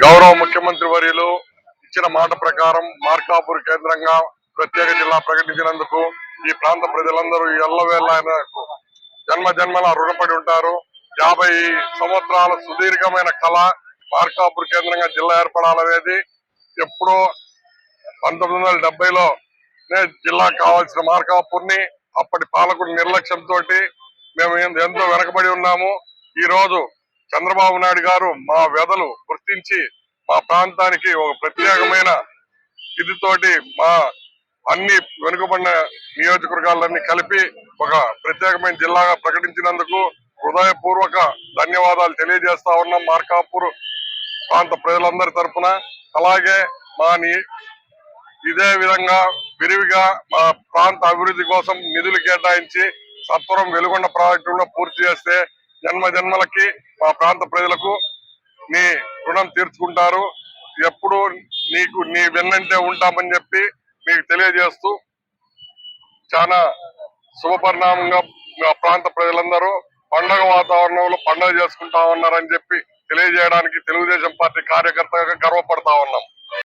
గౌరవ ముఖ్యమంత్రి వర్యులు ఇచ్చిన మాట ప్రకారం మార్కాపూర్ కేంద్రంగా ప్రత్యేక జిల్లా ప్రకటించినందుకు ఈ ప్రాంత ప్రజలందరూ ఎల్లవేళ ఆయనకు జన్మ జన్మల రుణపడి ఉంటారు. 50 సంవత్సరాల సుదీర్ఘమైన కళ మార్కాపూర్ కేంద్రంగా జిల్లా ఏర్పడాలనేది. ఎప్పుడో 1970లో జిల్లా కావాల్సిన మార్కాపూర్ ని అప్పటి పాలకుడి నిర్లక్ష్యంతో మేము ఎంతో వెనకబడి ఉన్నాము. ఈ రోజు చంద్రబాబు నాయుడు గారు మా వ్యధలు గుర్తించి మా ప్రాంతానికి ఒక ప్రత్యేకమైన ఇదితోటి మా అన్ని వెనుకబడిన నియోజకవర్గాలన్నీ కలిపి ఒక ప్రత్యేకమైన జిల్లాగా ప్రకటించినందుకు హృదయపూర్వక ధన్యవాదాలు తెలియజేస్తా ఉన్నాం మార్కాపూర్ ప్రాంత ప్రజలందరి తరఫున. అలాగే ఇదే విధంగా విరివిగా మా ప్రాంత అభివృద్ధి కోసం నిధులు కేటాయించి సత్వరం వెలుగొండ ప్రాజెక్టులో పూర్తి చేస్తే జన్మ జన్మలకి మా ప్రాంత ప్రజలకు నీ రుణం తీర్చుకుంటారు. ఎప్పుడు నీ వెన్నంటే ఉంటామని చెప్పి మీకు తెలియజేస్తూ చాలా శుభపరిణామంగా మా ప్రాంత ప్రజలందరూ పండగ వాతావరణంలో పండుగ చేసుకుంటా ఉన్నారని చెప్పి తెలియజేయడానికి తెలుగుదేశం పార్టీ కార్యకర్తగా గర్వపడతా ఉన్నాం.